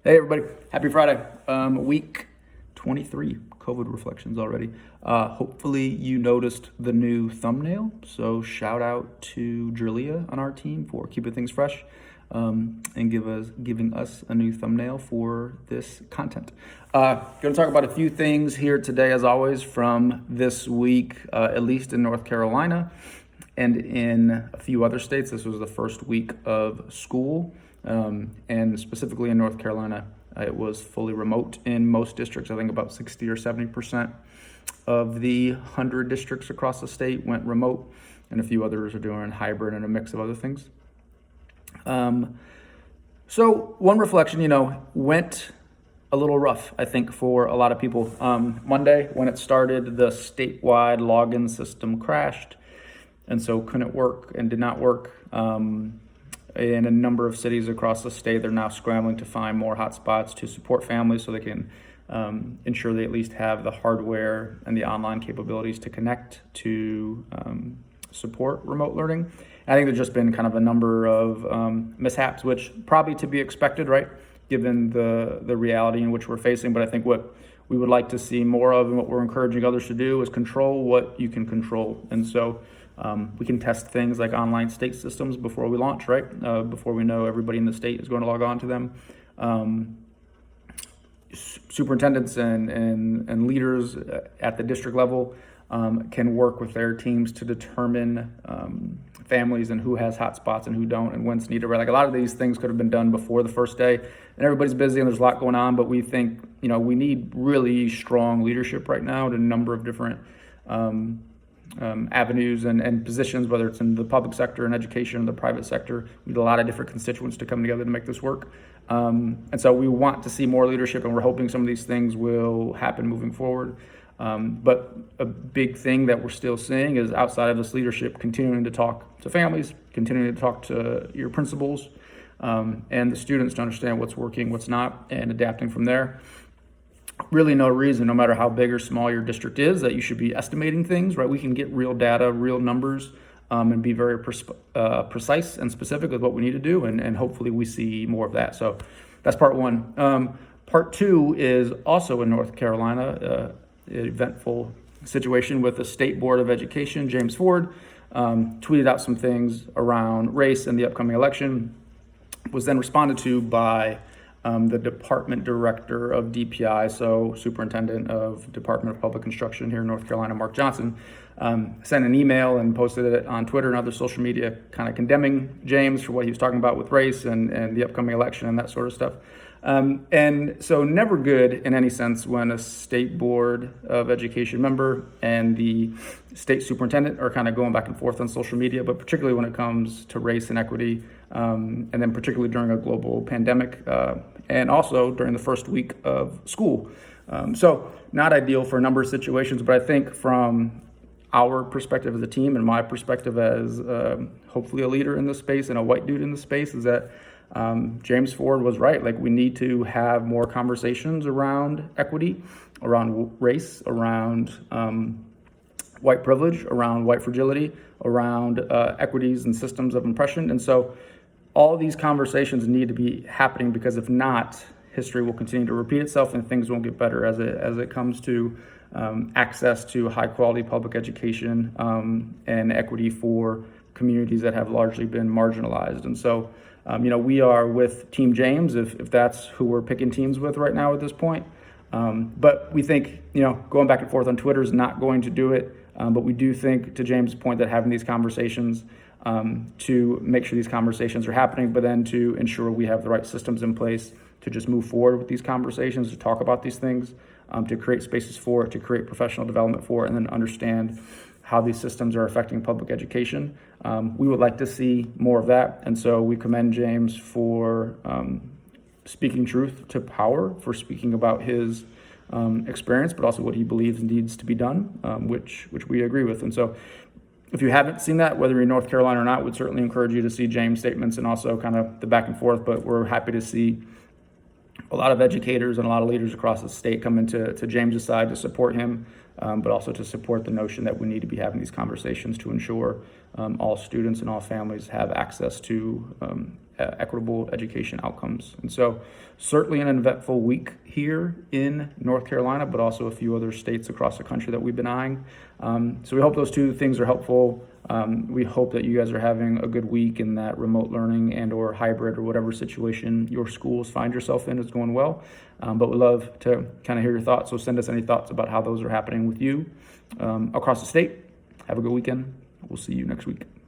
Hey everybody, happy Friday. Week 23, COVID reflections already. Hopefully you noticed the new thumbnail. So shout out to Julia on our team for keeping things fresh and giving us a new thumbnail for this content. Going to talk about a few things here today, as always, from this week, at least in North Carolina and in a few other states. This was the first week of school. And specifically in North Carolina, it was fully remote in most districts. I think about 60 or 70% of the 100 districts across the state went remote, and a few others are doing hybrid and a mix of other things. So one reflection, went a little rough, I think, for a lot of people. Monday, when it started, the statewide login system crashed, and so couldn't work and did not work. In a number of cities across the state, they're now scrambling to find more hotspots to support families so they can ensure they at least have the hardware and the online capabilities to connect to support remote learning. I think there's just been kind of a number of mishaps, which probably to be expected, right, given the reality in which we're facing. But I think what we would like to see more of and what we're encouraging others to do is control what you can control. And so we can test things like online state systems before we launch, right? Before we know everybody in the state is going to log on to them. Superintendents and leaders at the district level can work with their teams to determine families and who has hotspots and who don't and when's needed, right? Like a lot of these things could have been done before the first day, and everybody's busy and there's a lot going on, but we think, we need really strong leadership right now at a number of different avenues and positions, whether it's in the public sector and education or the private sector. We need a lot of different constituents to come together to make this work. And so we want to see more leadership, and we're hoping some of these things will happen moving forward. But a big thing that we're still seeing is outside of this leadership, continuing to talk to families, continuing to talk to your principals and the students to understand what's working, what's not, and adapting from there. Really no reason, no matter how big or small your district is, that you should be estimating things, right? We can get real data, real numbers, and be very precise and specific with what we need to do, and hopefully we see more of that. So that's part one. Part two is also in North Carolina, eventful situation with the State Board of Education. James Ford tweeted out some things around race and the upcoming election, was then responded to by the department director of DPI, so superintendent of Department of Public Instruction here in North Carolina, Mark Johnson, sent an email and posted it on Twitter and other social media, kind of condemning James for what he was talking about with race and the upcoming election and that sort of stuff. And so never good in any sense when a state board of education member and the state superintendent are kind of going back and forth on social media, but particularly when it comes to race and equity, and then particularly during a global pandemic, and also during the first week of school. So not ideal for a number of situations, but I think from our perspective as a team and my perspective as hopefully a leader in this space and a white dude in this space is that James Ford was right. Like, we need to have more conversations around equity, around race, around white privilege, around white fragility, around equities and systems of oppression. And so all these conversations need to be happening, because if not, history will continue to repeat itself and things won't get better as it comes to access to high quality public education and equity for communities that have largely been marginalized. And so we are with Team James, if that's who we're picking teams with right now at this point. But we think, going back and forth on Twitter is not going to do it. But we do think, to James' point, that having these conversations to make sure these conversations are happening, but then to ensure we have the right systems in place to just move forward with these conversations, to talk about these things, to create spaces for it, to create professional development for it, and then understand how these systems are affecting public education. We would like to see more of that. And so we commend James for speaking truth to power, for speaking about his experience, but also what he believes needs to be done, which we agree with. And so if you haven't seen that, whether you're in North Carolina or not, we'd certainly encourage you to see James' statements and also kind of the back and forth. But we're happy to see a lot of educators and a lot of leaders across the state come into James's side to support him, but also to support the notion that we need to be having these conversations to ensure all students and all families have access to equitable education outcomes. And so certainly an eventful week here in North Carolina, but also a few other states across the country that we've been eyeing. So we hope those two things are helpful. We hope that you guys are having a good week and that remote learning and or hybrid or whatever situation your schools find yourself in is going well. But we'd love to kind of hear your thoughts. So send us any thoughts about how those are happening with you across the state. Have a good weekend. We'll see you next week.